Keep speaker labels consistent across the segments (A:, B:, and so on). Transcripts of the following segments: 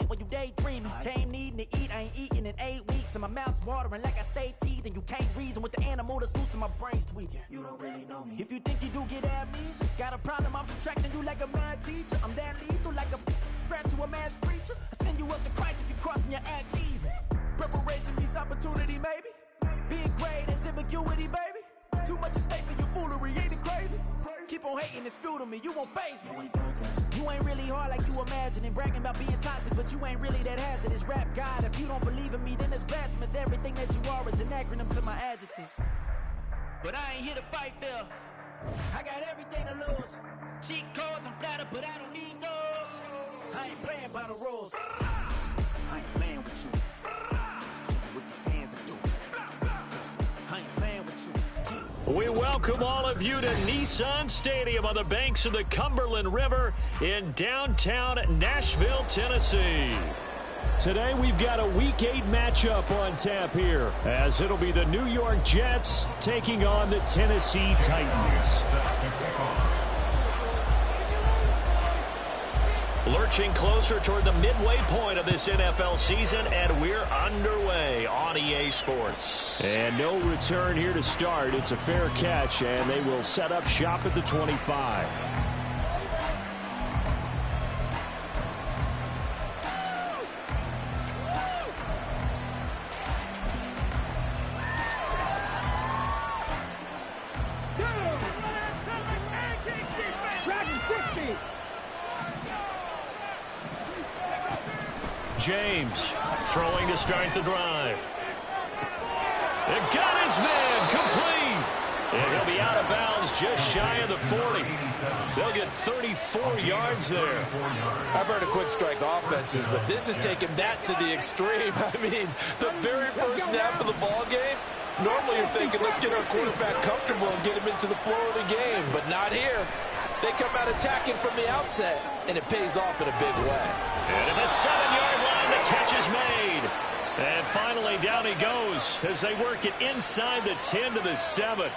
A: moment when you daydreaming. Came needing to eat, I ain't eating in 8 weeks. And my mouth's watering like I stay teeth. And you can't reason with the animal that's loose and my brain's tweaking. You don't really know me. If you think you do get amnesia, got a problem, I'm subtracting you like a mad teacher. I'm that lethal like a threat to a mass preacher. I send you up to Christ if you crossing your act even. Preparation means opportunity, maybe. Big grade is ambiguity, baby. Too much at stake for your foolery, ain't it crazy? Keep on hating, it's fuel to me, you won't faze me. You ain't really hard like you imagining. Bragging about being toxic, but you ain't really that hazardous. Rap God, if you don't believe in me, then it's blasphemous. Everything that you are is an acronym to my adjectives. But I ain't here to fight, Phil. I got everything to lose. Cheat codes, I'm flattered, but I don't need those. I ain't playing by the rules. I ain't playing with you. Show you what these hands are doing. I ain't playing with you.
B: We welcome all of you to Nissan Stadium on the banks of the Cumberland River in downtown Nashville, Tennessee. Today we've got a Week 8 matchup on tap here, as it'll be the New York Jets taking on the Tennessee Titans. Lurching closer toward the midway point of this NFL season, and we're underway on EA Sports. And no return here to start. It's a fair catch, and they will set up shop at the 25. James throwing to start the drive. It got his man complete. And he'll be out of bounds just shy of the 40. They'll get 34 yards there.
C: I've heard of quick strike offenses, but this is taking that to the extreme. I mean, the very first snap of the ball game, normally you're thinking, let's get our quarterback comfortable and get him into the flow of the game, but not here. They come out attacking from the outset, and it pays off in a big way.
B: And at the 7-yard line, the catch is made. And finally, down he goes as they work it inside the 10 to the 7.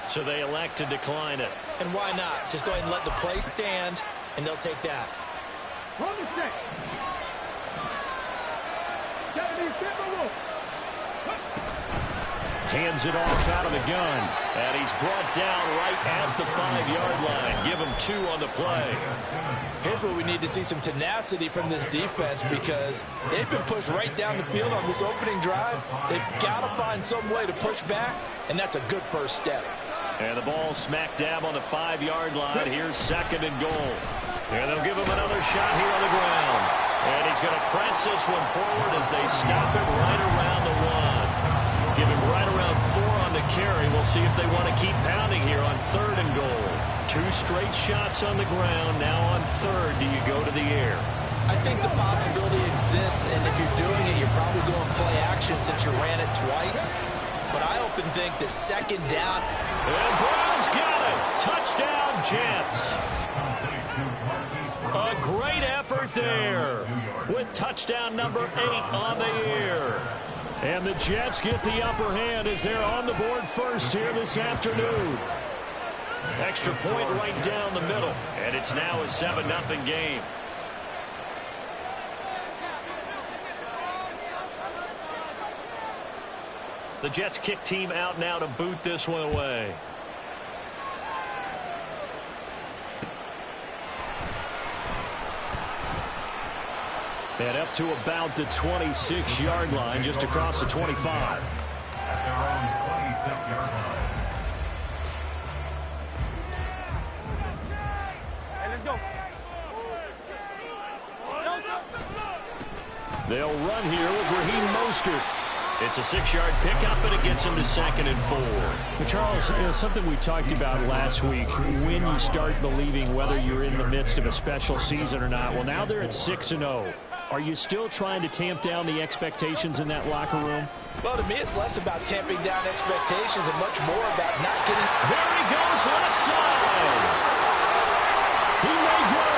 B: So they elect to decline it.
D: And why not? Just go ahead and let the play stand, and they'll take that.
B: Hands it off out of the gun. And he's brought down right at the 5-yard line. Give him 2 on the play.
C: Here's where we need to see some tenacity from this defense, because they've been pushed right down the field on this opening drive. They've got to find some way to push back, and that's a good first step.
B: And the ball smack dab on the 5-yard line. Here's 2nd and goal. And they'll give him another shot here on the ground. And he's going to press this one forward as they stop it right around the 1. Give him right around 4 on the carry. We'll see if they want to keep pounding here on 3rd and goal. 2 straight shots on the ground. Now on 3rd, do you go to the air?
D: I think the possibility exists, and if you're doing it, you're probably going play action since you ran it twice. But I often think that 2nd down.
B: And Brown's got it. Touchdown, Jets. A great effort there with touchdown number 8 on the year. And the Jets get the upper hand as they're on the board first here this afternoon. Extra point right down the middle. And it's now a 7-0 game. The Jets kick team out now to boot this one away. And up to about the 26-yard line, just across the 25.
E: At their own 26-yard line.
F: Hey, let's go.
B: They'll run here with Raheem Mostert. It's a 6-yard pickup, and it gets him to 2nd and 4.
G: But Charles, something we talked about last week, when you start believing whether you're in the midst of a special season or not. Well, now they're at 6-0. Are you still trying to tamp down the expectations in that locker room?
C: Well, to me, it's less about tamping down expectations and much more about not getting...
B: There he goes, left side. He may go.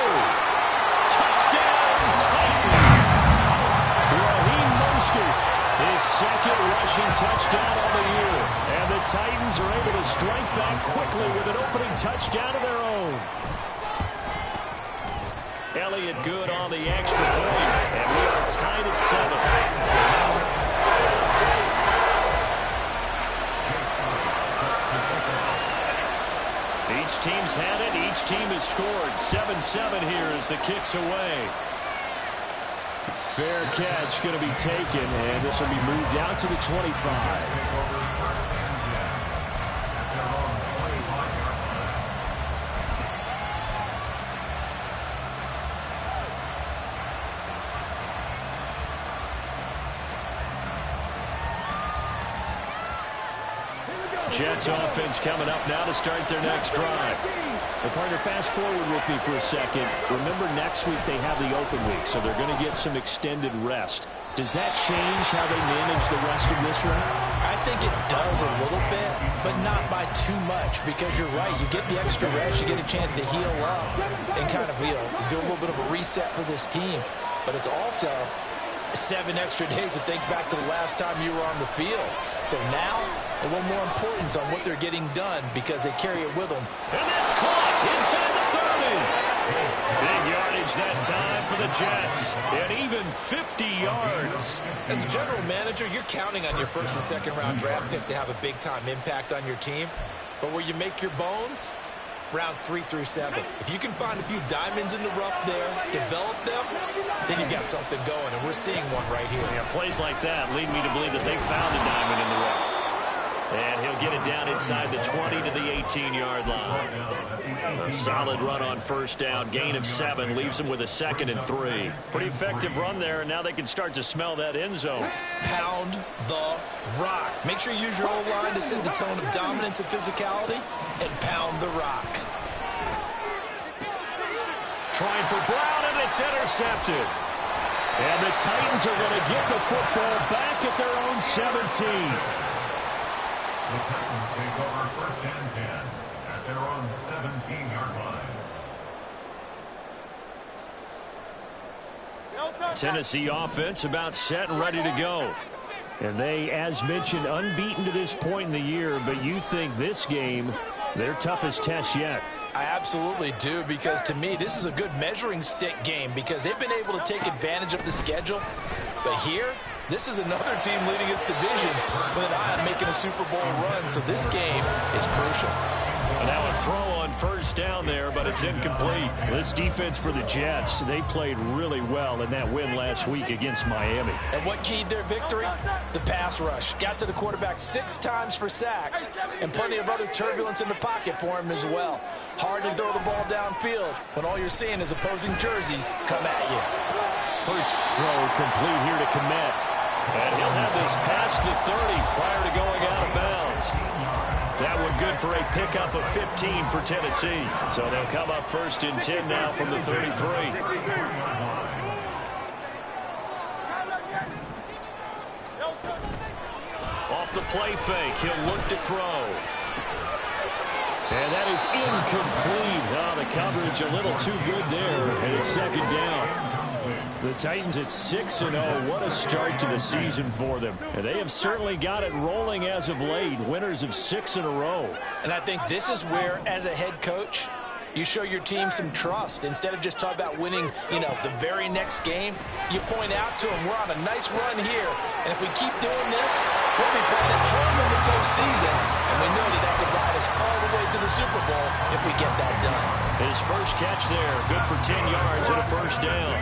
B: Touchdown, Titans. Raheem Mostert, his 2nd rushing touchdown on the year. And the Titans are able to strike back quickly with an opening touchdown of their own. Elliott good on the extra point. And we tied at 7. Each team's had it. Each team has scored. 7-7 here as the kick's away.
G: Fair catch going to be taken, and this will be moved out to the 25.
B: Jets offense coming up now to start their next drive.
G: Well, partner, fast forward with me for a second. Remember, next week they have the open week, so they're going to get some extended rest. Does that change how they manage the rest of this one?
D: I think it does a little bit, but not by too much, because you're right. You get the extra rest, you get a chance to heal up and kind of do a little bit of a reset for this team. But it's also 7 extra days to think back to the last time you were on the field. So now, a little more importance on what they're getting done because they carry it with them.
B: And that's caught inside the 30. Big yardage that time for the Jets. And even 50 yards.
D: As a general manager, you're counting on your first and second round draft picks to have a big-time impact on your team. But where you make your bones, rounds 3 through 7. If you can find a few diamonds in the rough there, develop them, then you've got something going, and we're seeing one right here.
B: Yeah, plays like that lead me to believe that they found a diamond in the rough. And he'll get it down inside the 20 to the 18-yard line. A solid run on first down. Gain of 7 leaves them with a 2nd and 3. Pretty effective run there, and now they can start to smell that end zone.
D: Pound the rock. Make sure you use your O-line to set the tone of dominance and physicality, and pound the rock.
B: Trying for Brown, and it's intercepted.
G: And the Titans are going to get the football back at their own 17.
E: The Titans take over 1st and 10 at their own 17-yard line.
B: Tennessee offense about set and ready to go.
G: And they, as mentioned, unbeaten to this point in the year, but you think this game, their toughest test yet.
D: I absolutely do, because to me, this is a good measuring stick game because they've been able to take advantage of the schedule. But here, this is another team leading its division with an eye on making a Super Bowl run, so this game is crucial.
B: And now a throw on first down there, but it's incomplete.
G: This defense for the Jets, they played really well in that win last week against Miami.
D: And what keyed their victory? The pass rush. Got to the quarterback 6 times for sacks, and plenty of other turbulence in the pocket for him as well. Hard to throw the ball downfield when all you're seeing is opposing jerseys come at you.
B: First throw complete here to Kmet. And he'll have this past the 30 prior to going out of bounds. That one good for a pickup of 15 for Tennessee. So they'll come up 1st and 10 now from the 33. Off the play fake, he'll look to throw.
G: And that is incomplete. Oh, the coverage a little too good there, and it's 2nd down. The Titans at 6-0. What a start to the season for them. And they have certainly got it rolling as of late. Winners of 6 in a row.
D: And I think this is where, as a head coach, you show your team some trust. Instead of just talking about winning, the very next game, you point out to them, we're on a nice run here. And if we keep doing this, we'll be playing at home in the postseason. And we know that could ride us all the way to the Super Bowl if we get that done.
B: His first catch there, good for 10 yards and a first down.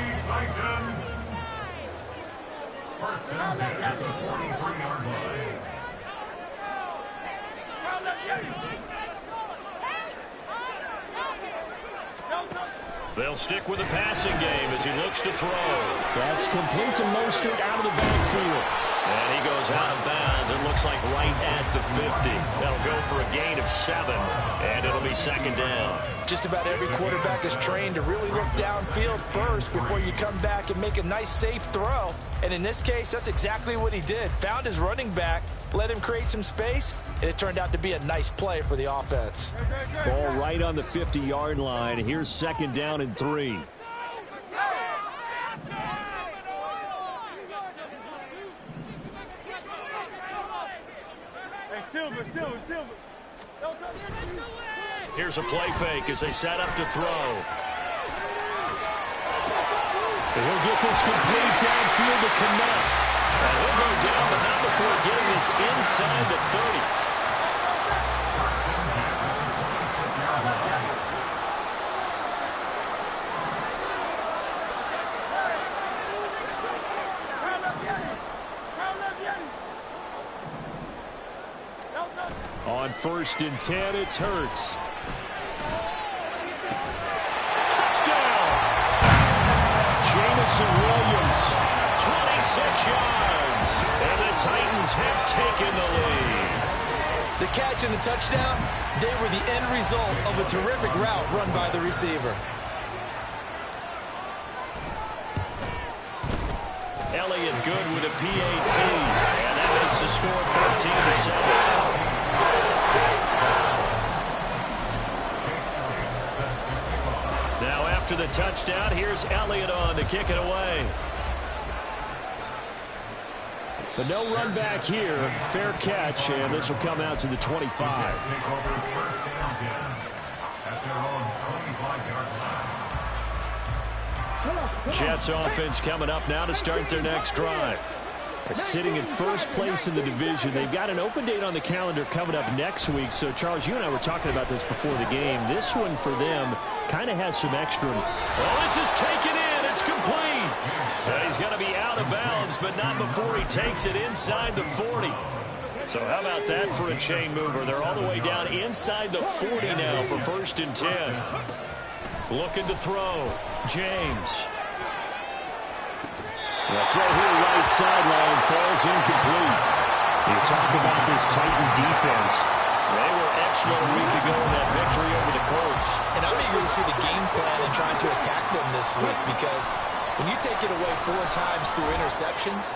E: 1st and 10 at the 43-yard line.
B: They'll stick with the passing game as he looks to throw.
G: That's complete to Mostert out of the backfield.
B: And he goes out of bounds. It looks like right at the 50. That'll go for a gain of 7, and it'll be 2nd down.
D: Just about every quarterback is trained to really look downfield first before you come back and make a nice, safe throw. And in this case, that's exactly what he did. Found his running back, let him create some space, and it turned out to be a nice play for the offense.
G: Ball right on the 50-yard line. Here's 2nd down and 3.
B: Here's a play fake as they set up to throw.
G: He'll get this complete downfield to connect.
B: And he'll go down, but not before getting this inside the 30.
G: On 1st and 10, it's Hurts.
B: Touchdown!
G: Jameson Williams.
B: 26 yards. And the Titans have taken the lead.
D: The catch and the touchdown, they were the end result of a terrific route run by the receiver.
B: Elliott good with a PAT. And that makes the score 14-7. Now after the touchdown, here's Elliott on to kick it away.
G: But no run back here. Fair catch, and this will come out to the 25. Jets offense coming up now to start their next drive. Sitting in first place in the division. They've got an open date on the calendar coming up next week. So, Charles, you and I were talking about this before the game. This one for them kind of has some extra.
B: Well, this is taken in. It's complete. He's going to be out of bounds, but not before he takes it inside the 40. So how about that for a chain mover? They're all the way down inside the 40 now for 1st and 10. Looking to throw. James.
G: The throw here right sideline falls incomplete. You talk about this Titan defense.
B: They were excellent a week ago in that victory over the Colts.
D: And I'm eager to see the game plan and trying to attack them this week, because when you take it away 4 times through interceptions,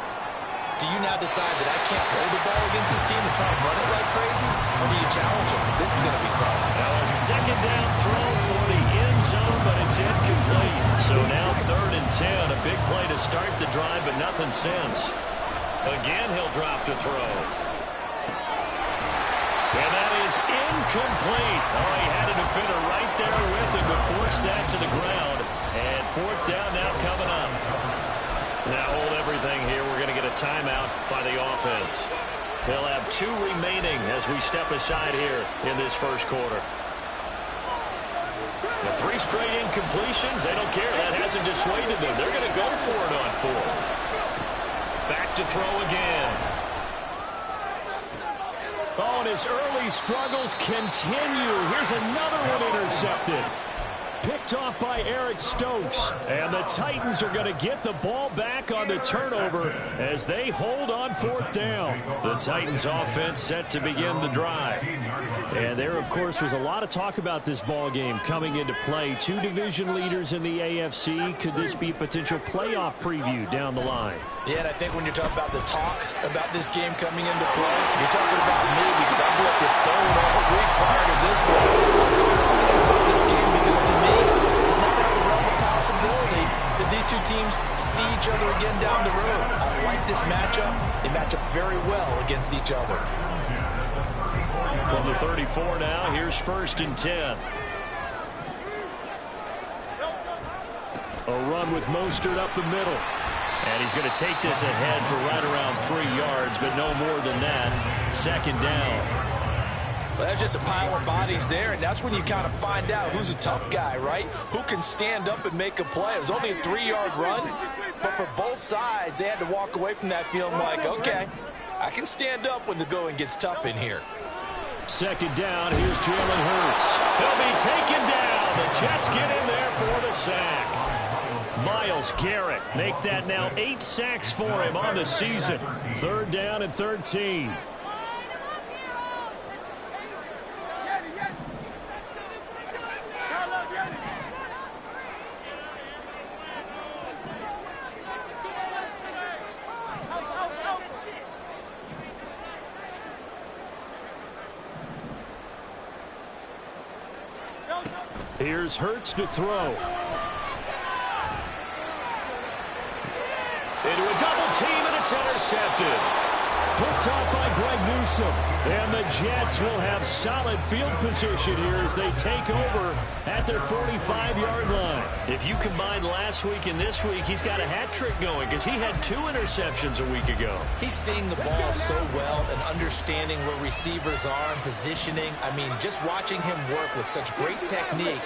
D: do you now decide that I can't throw the ball against this team and try and run it like crazy? Or do you challenge them? This is going to be fun.
B: Now a second down throw for the end zone, but it's incomplete. So now 3rd and 10. A big play to start the drive, but nothing since. Again, he'll drop to throw. And that is incomplete. Oh, he had a defender right there with him to force that to the ground. And 4th down now coming up. Now hold everything here. We're going to get a timeout by the offense. They'll have 2 remaining as we step aside here in this first quarter. The 3 straight incompletions, they don't care. That hasn't dissuaded them. They're going to go for it on 4th. Back to throw again.
G: Oh, and his early struggles continue. Here's another one intercepted. Picked off by Eric Stokes. And the Titans are going to get the ball back on the turnover as they hold on 4th down.
B: The Titans offense set to begin the drive.
G: And there, of course, was a lot of talk about this ball game coming into play. 2 division leaders in the AFC. Could this be a potential playoff preview down the line?
D: Yeah, and I think when you're talking about the talk about this game coming into play, you're talking about me, because I grew up with phone all week prior to this one. I'm so excited about this game because, to me, it's not out of the realm of possibility that these 2 teams see each other again down the road. I like this matchup. They match up very well against each other.
B: From the 34 now, here's 1st and 10.
G: A run with Mostert up the middle.
B: And he's going to take this ahead for right around 3 yards, but no more than that. 2nd down.
D: Well, that's just a pile of bodies there, and that's when you kind of find out who's a tough guy, right? Who can stand up and make a play. It was only a 3-yard run, but for both sides, they had to walk away from that feeling like, okay, I can stand up when the going gets tough in here.
G: 2nd down, here's Jalen Hurts.
B: He'll be taken down. The Jets get in there for the sack.
G: Myles Garrett make that now 8 sacks for him on the season. 3rd down and 13. Here's Hurts to throw.
B: Into a double team, and it's intercepted.
G: Picked off by Greg Newsome. And the Jets will have solid field position here as they take over at their 45-yard line.
B: If you combine last week and this week, he's got a hat trick going because he had 2 interceptions a week ago.
D: He's seeing the ball so well and understanding where receivers are and positioning. I mean, just watching him work with such great technique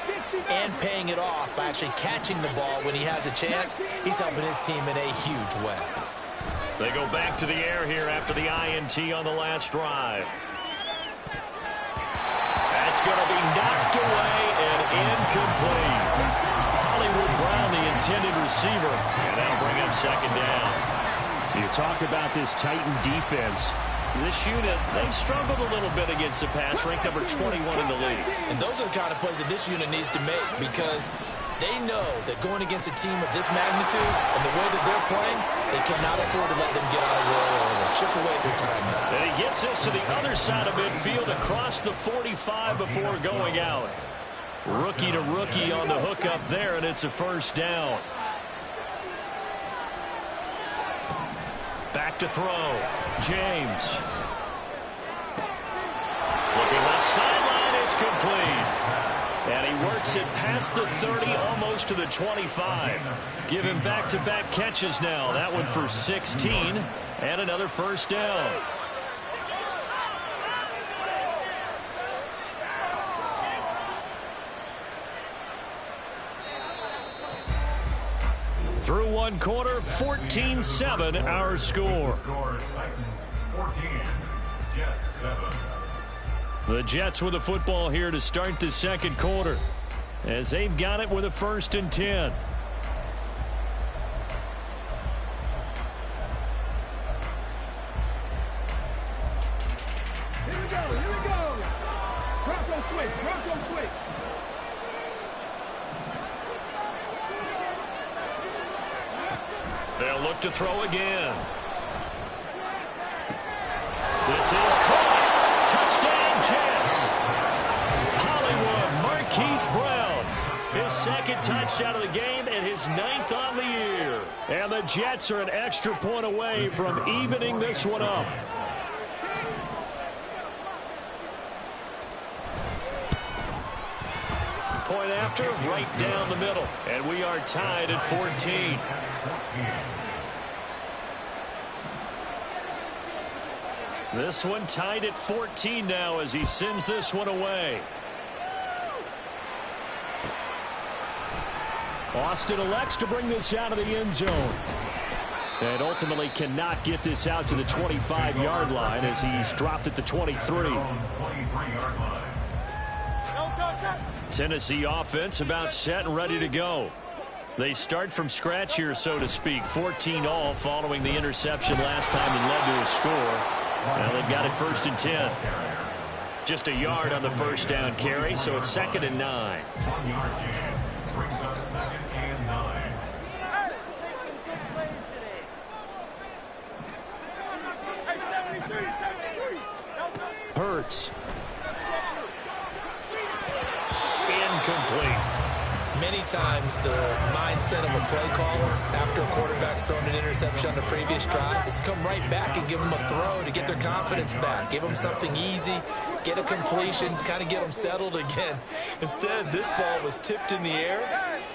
D: and paying it off by actually catching the ball when he has a chance, he's helping his team in a huge way.
B: They go back to the air here after the INT on the last drive. That's going to be knocked away and incomplete. Hollywood Brown, the intended receiver, and that'll bring up second down.
G: You talk about this Titan defense.
B: This unit, they've struggled a little bit against the pass, ranked number 21 in the league.
D: And those are the kind of plays that this unit needs to make because they know that going against a team of this magnitude and the way that they're playing, they cannot afford to let them get on a roll or they chip away at their time.
B: And he gets us to the other side of midfield across the 45 before going out. Rookie to rookie on the hook up there, and it's a first down. Back to throw. James. Looking left sideline, it's complete. And he works it past the 30, almost to the 25. Give him back-to-back catches now. That one for 16, and another first down. Through one quarter, 14-7 our score.
E: Titans 14, Jets 7.
G: The Jets with the football here to start the second quarter as they've got it with a 1st and 10.
F: Here we go. Bronco switch.
B: They'll look to throw again. This is caught. Touchdown, Jets. Hollywood Marquise Brown. His 2nd touchdown of the game and his 9th on the year.
G: And the Jets are an extra point away from evening this one up.
B: Point after, right down the middle. And we are tied at 14. This one tied at 14 now as he sends this one away.
G: Austin elects to bring this out of the end zone. And ultimately cannot get this out to the 25-yard line as he's dropped at the 23.
B: Tennessee offense about set and ready to go. They start from scratch here, so to speak. 14 all following the interception last time and led to a score. Now they've got it 1st and 10. Just a yard on the first down carry, so it's 2nd and 9.
E: 1 yard gain brings up 2nd and 9.
G: Hurts.
B: Incomplete.
D: Many times the mindset of a play caller after a quarterback's thrown an interception on the previous drive is to come right back and give them a throw to get their confidence back. Give them something easy, get a completion, kind of get them settled again. Instead, this ball was tipped in the air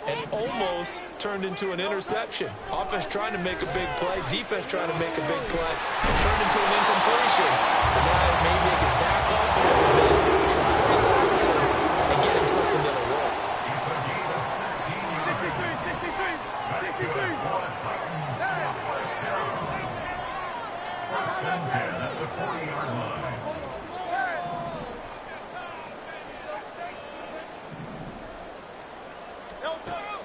D: and almost turned into an interception. Offense trying to make a big play, defense trying to make a big play, turned into an incompletion. So now maybe they can back up a little bit, try to relax him, and get him something that'll work.
E: First and 10 at the 40-yard line.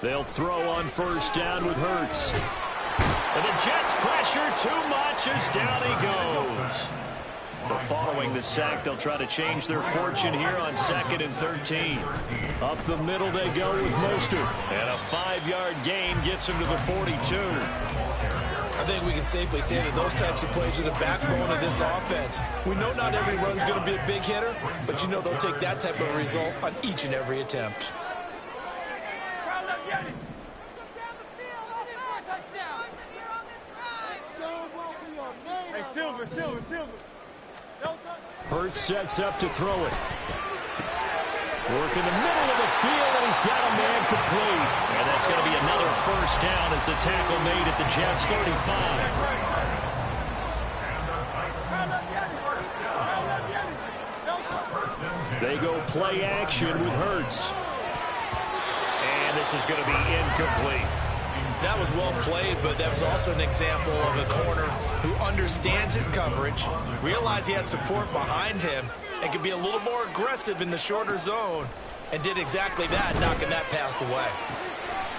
G: They'll throw on first down with Hurts.
B: And the Jets pressure too much as down he goes. But following the sack, they'll try to change their fortune here on 2nd and 13.
G: Up the middle they go with Mostert.
B: And a 5-yard gain gets him to the 42.
D: I think we can safely say that those types of plays are the backbone of this offense. We know not every run's going to be a big hitter, but you know they'll take that type of result on each and every attempt.
F: Hey, Silver,
G: Hurts sets up to throw it. Work in the middle of the field, and he's got a man complete.
B: And that's going to be another first down as the tackle made at the Jets' 35.
G: They go play action with Hurts.
B: And this is going to be incomplete.
D: That was well played, but that was also an example of a corner who understands his coverage, realized he had support behind him, and could be a little more aggressive in the shorter zone, and did exactly that, knocking that pass away.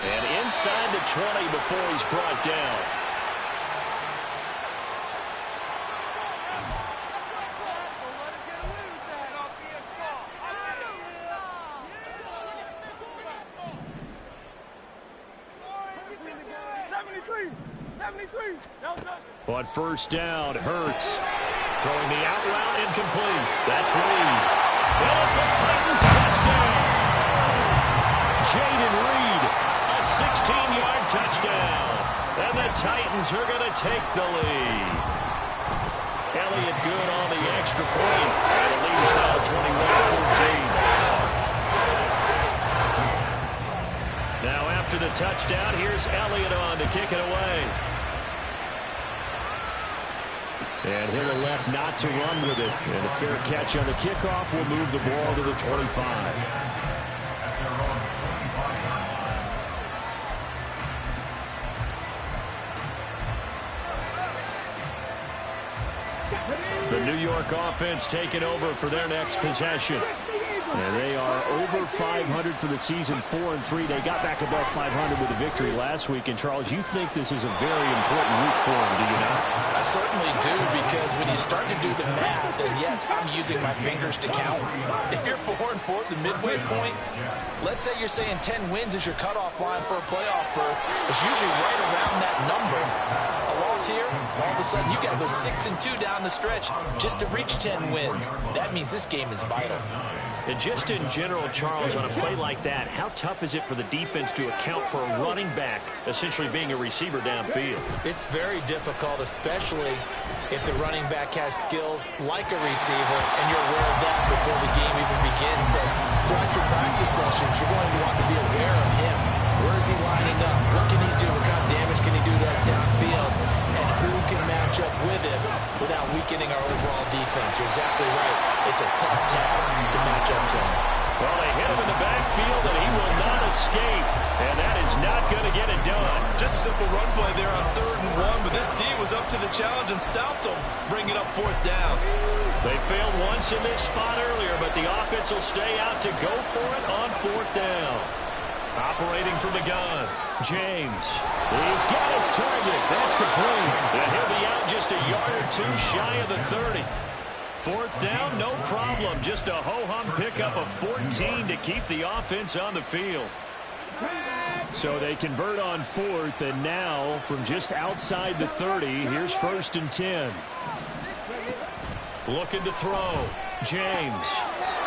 B: And inside the 20 before he's brought down.
G: On first down, Hurts.
B: Throwing the out route incomplete. That's Reed. Well, it's a Titans touchdown. Jaden Reed, a 16-yard touchdown. And the Titans are going to take the lead. Elliott good on the extra point. And the lead is now 21-14. Now after the touchdown, here's Elliott on to kick it away.
G: And he'll elect not to run with it. And a fair catch on the kickoff will move the ball to the 25. The New York offense taking over for their next possession. And they are over 500 for the season, 4-3. They got back above 500 with a victory last week. And, Charles, you think this is a very important week for them, do you not?
D: I certainly do, because when you start to do the math, and yes, I'm using my fingers to count. If you're 4-4 at the midway point, let's say you're saying 10 wins is your cutoff line for a playoff berth. It's usually right around that number. A loss here, all of a sudden you got to go 6-2 down the stretch just to reach 10 wins. That means this game is vital.
B: And just in general, Charles, on a play like that, how tough is it for the defense to account for a running back essentially being a receiver downfield?
D: It's very difficult, especially if the running back has skills like a receiver, and you're aware of that before the game even begins. So throughout your practice sessions, you're going to want to be aware of him. Where is he lining up? What can he do? What kind of damage can he do to us downfield? And who can match up with him without weakening our overall defense? You're exactly right. It's a tough task to match up to him.
B: Well, they hit him in the backfield, and he will not escape. And that is not going to get it done.
C: Just a simple run play there on 3rd and 1, but this D was up to the challenge and stopped him, bringing up 4th down.
B: They failed once in this spot earlier, but the offense will stay out to go for it on 4th down. Operating from the gun, James. He's got his target. That's complete. And he'll be out just a yard or two shy of the 30. 4th down, no problem. Just a ho-hum pickup of 14 to keep the offense on the field.
G: So they convert on 4th, and now from just outside the 30, here's 1st and 10.
B: Looking to throw. James.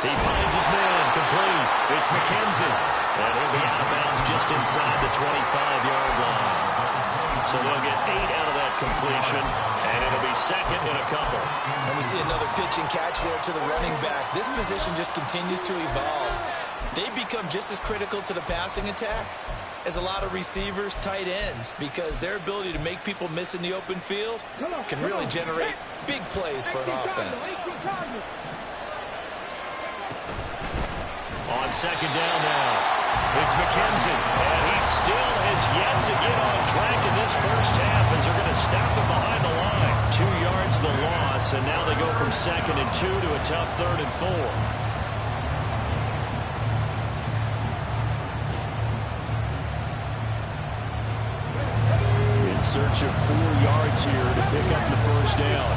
B: He finds his man. Complete. It's McKenzie. And he'll be out of bounds just inside the 25-yard line. So they'll get 8 out of that completion, and it'll be 2nd and a couple.
D: And we see another pitch and catch there to the running back. This position just continues to evolve. They become just as critical to the passing attack as a lot of receivers, tight ends, because their ability to make people miss in the open field can really generate big plays for an offense.
B: On 2nd down now. It's McKenzie, and he still has yet to get on track in this first half as they're going to stop him behind the line. 2 yards the loss, and now they go from 2nd and 2 to a tough 3rd and 4.
G: In search of 4 yards here to pick up the first down.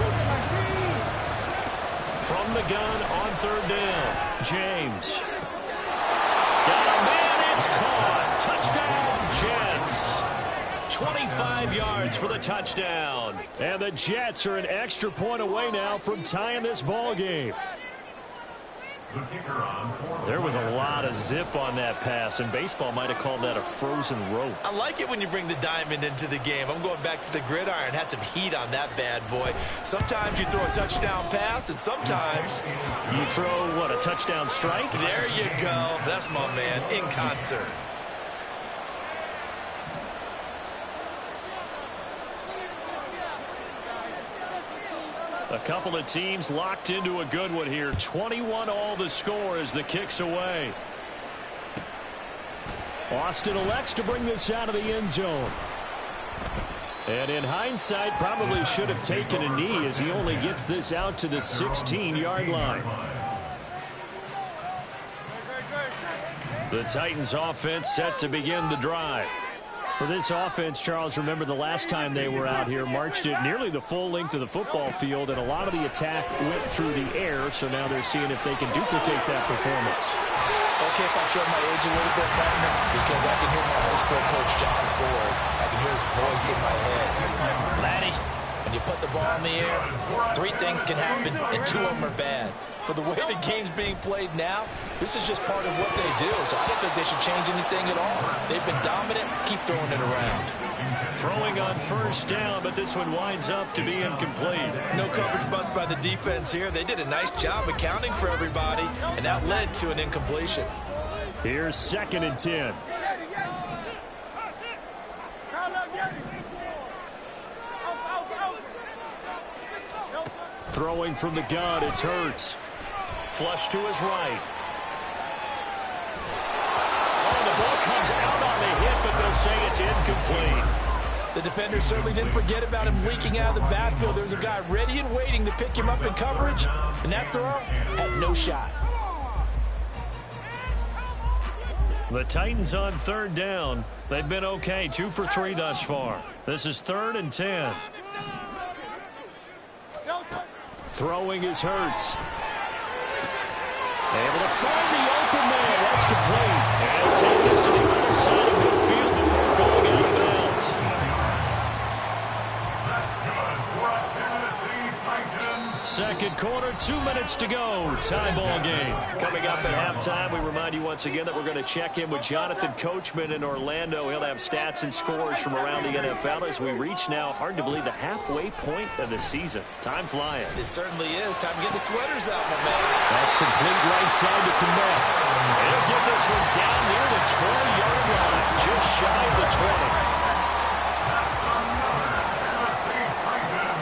B: From the gun on 3rd down, James. Got a man, it's caught. Touchdown, Jets. 25 yards for the touchdown.
G: And the Jets are an extra point away now from tying this ball game.
E: The kicker on 4th.
B: There was a lot of zip on that pass, and baseball might have called that a frozen rope.
D: I like it when you bring the diamond into the game. I'm going back to the gridiron. Had some heat on that bad boy. Sometimes you throw a touchdown pass, and sometimes
B: you throw, what, a touchdown strike?
D: There you go. That's my man, in concert.
B: A couple of teams locked into a good one here. 21 all the score as the kick's away.
G: Austin elects to bring this out of the end zone. And in hindsight, probably should have taken a knee as he only gets this out to the 16-yard line.
B: The Titans offense set to begin the drive.
G: For this offense, Charles, remember the last time they were out here, marched it nearly the full length of the football field, and a lot of the attack went through the air, so now they're seeing if they can duplicate that performance.
D: Okay, if I show my age a little bit, partner, because I can hear my high school coach, John Ford. I can hear his voice in my head. Laddie, when you put the ball in the air, 3 things can happen, and 2 of them are bad. For the way the game's being played now, this is just part of what they do, so I don't think they should change anything at all. They've been dominant. Keep throwing it around.
B: Throwing on first down, but this one winds up to be incomplete.
D: No coverage bust by the defense here. They did a nice job accounting for everybody, and that led to an incompletion.
G: Here's 2nd and 10. Throwing from the gun, it's Hurts.
B: Flush to his right. Oh, the ball comes out on the hit, but they'll say it's incomplete.
D: The defender certainly didn't forget about him leaking out of the backfield. There was a guy ready and waiting to pick him up in coverage, and that throw had no shot.
B: The Titans on 3rd down. They've been okay, 2 for 3 thus far. This is 3rd and 10.
G: Throwing is Hurts. Able to find the open man. That's complete.
B: And he'll take this to the other side of midfield before going out of bounds.
E: That's good for a Tennessee Titan.
B: 2nd quarter, 2 minutes to go. Tie ball game. Coming up at halftime, we remind you once again that we're going to check in with Jonathan Coachman in Orlando. He'll have stats and scores from around the NFL as we reach now, hard to believe, the halfway point of the season. Time flying.
D: It certainly is. Time to get the sweaters out, my man.
G: That's complete right side to Kmet.
B: He'll get this one down near the 20-yard line, just shy of the 20.
E: That's another Tennessee Titan.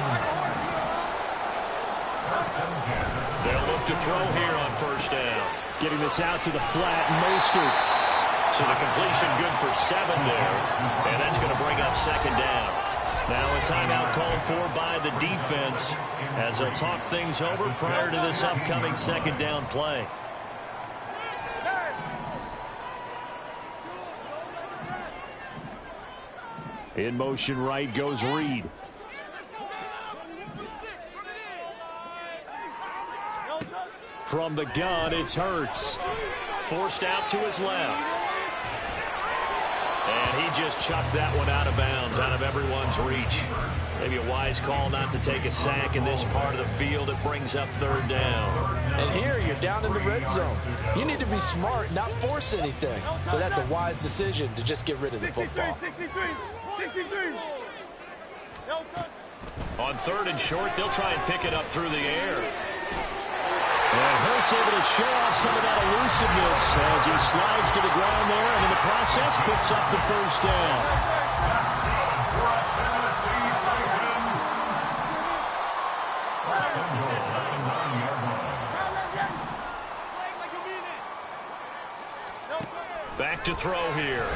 E: 1st and 10.
B: They'll look to throw here on 1st down.
G: Getting this out to the flat, Mostert.
B: So the completion good for 7 there. And that's going to bring up 2nd down. Now a timeout called for by the defense as they'll talk things over prior to this upcoming 2nd down play.
G: In motion right goes Reed. From the gun, it's Hurts.
B: Forced out to his left. And he just chucked that one out of bounds, out of everyone's reach. Maybe a wise call not to take a sack in this part of the field. It brings up 3rd down.
D: And here you're down in the red zone. You need to be smart, not force anything. So that's a wise decision to just get rid of the football.
F: 63.
B: On 3rd and short, they'll try and pick it up through the air.
G: And Hurts able to show off some of that elusiveness as he slides to the ground there, and in the process picks up the 1st down.
E: That's good for a Tennessee Titan. 1st and goal at the 9-yard line.
B: Back to throw here.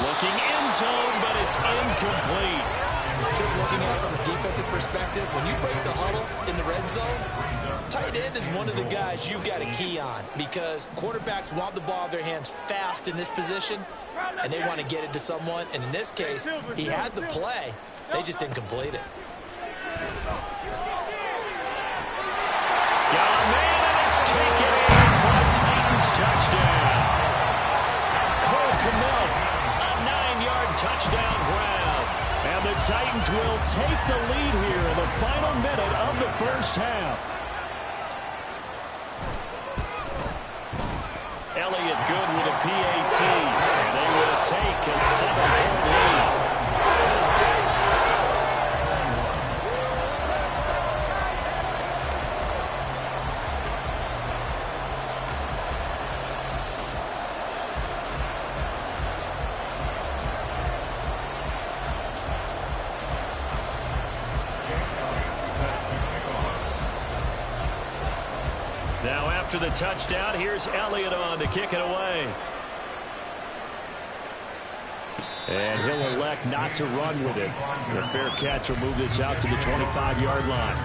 B: Looking end zone, but it's incomplete.
D: Just looking at it from a defensive perspective, when you break the huddle in the red zone, tight end is one of the guys you've got to key on because quarterbacks want the ball in their hands fast in this position, and they want to get it to someone. And in this case, he had the play. They just didn't complete it.
B: Got a man, and it's taken in for a Titans touchdown.
G: Cole Kmet,
B: A 9-yard touchdown grab.
G: and the Titans will take the lead here in the final minute of the 1st half.
B: Elliott good with a PAT. And they will take a 7-point lead. Now after the touchdown, here's Elliott on to kick it away.
G: And he'll elect not to run with it. The fair catch will move this out to the 25-yard line.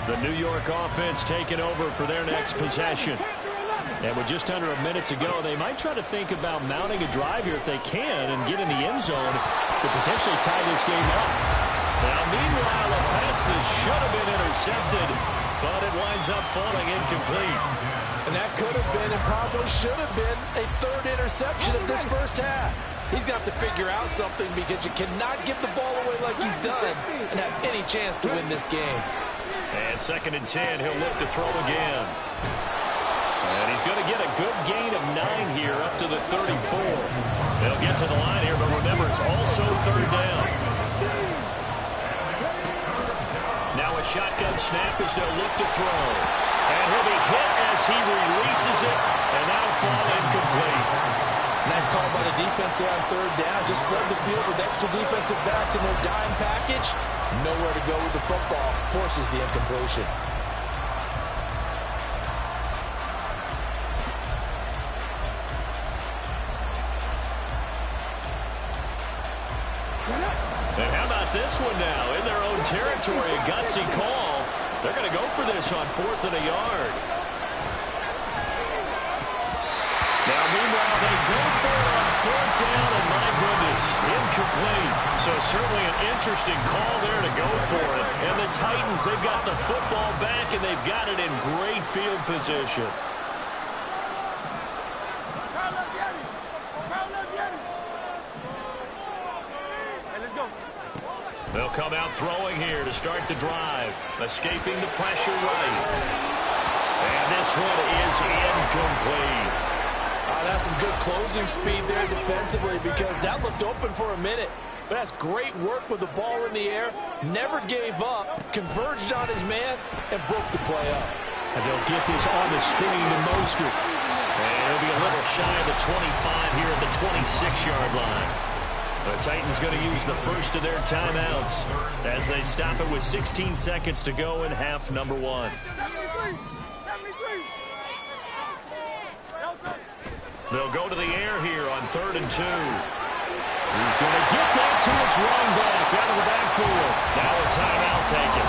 G: The New York offense taking over for their next possession. And with just under a minute to go, they might try to think about mounting a drive here if they can and get in the end zone to potentially tie this game up.
B: Now, meanwhile, a pass that should have been intercepted, but it winds up falling incomplete.
D: And that could have been and probably should have been a third interception of this first half. He's going to have to figure out something because you cannot give the ball away like he's done and have any chance to win this game.
B: And 2nd and 10, he'll look to throw again. And he's going to get a good gain of 9 here up to the 34. They'll get to the line here, but remember, it's also 3rd down. Now a shotgun snap as they'll look to throw. And he'll be hit as he releases it, and that'll fall incomplete.
D: Nice call by the defense there on 3rd down. Just flood the field with extra defensive backs in their dime package. Nowhere to go with the football. Forces the incompletion.
B: And how about this one now? In their own territory, a gutsy call. They're going to go for this on 4th and a yard. Now, meanwhile, they go for it on 4th down, and my goodness, incomplete. So certainly an interesting call there to go for it. And the Titans, they've got the football back, and they've got it in great field position. They'll come out throwing here to start the drive. Escaping the pressure right. And this one is incomplete.
D: That's some good closing speed there defensively because that looked open for a minute. But that's great work with the ball in the air. Never gave up. Converged on his man and broke the play up.
G: And they'll get this on the screen to Mostert.
B: And he'll be a little shy of the 25 here at the 26-yard line. The Titans going to use the first of their timeouts as they stop it with 16 seconds to go in half number 1. They'll go to the air here on 3rd and 2.
G: He's going to get that to his running back out of the backfield.
B: Now a timeout taken.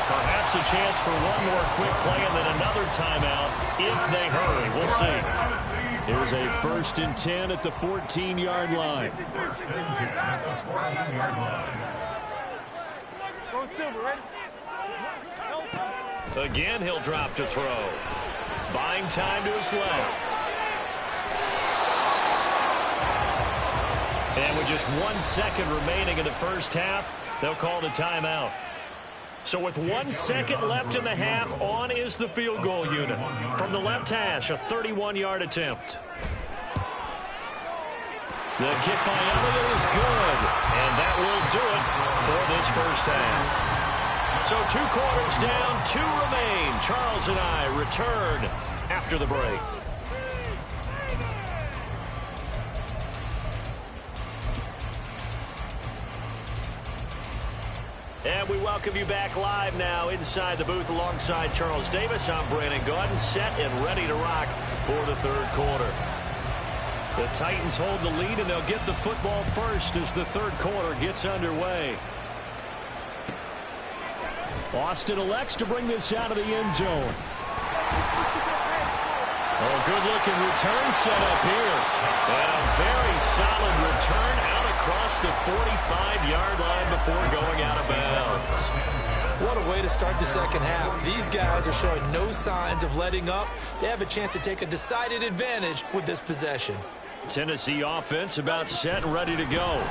B: Perhaps a chance for one more quick play and then another timeout if they hurry. We'll see.
G: Here's a 1st and 10 at the 14-yard line.
B: Again, he'll drop to throw. Buying time to his left. And with just 1 second remaining in the first half, they'll call the timeout. So with 1 second left in the half, on is the field goal unit. From the left hash, a 31-yard attempt. The kick by Elliott is good, and that will do it for this first half. So 2 quarters down, 2 remain. Charles and I return after the break. And we welcome you back live now inside the booth alongside Charles Davis. I'm Brandon Gaudin, set and ready to rock for the 3rd quarter. The Titans hold the lead, and they'll get the football first as the 3rd quarter gets underway.
G: Austin elects to bring this out of the end zone.
B: Oh, good-looking return set up here. And a very solid return out across the 45-yard line before going out of bounds.
D: What a way to start the second half. These guys are showing no signs of letting up. They have a chance to take a decided advantage with this possession.
B: Tennessee offense about set and ready to go.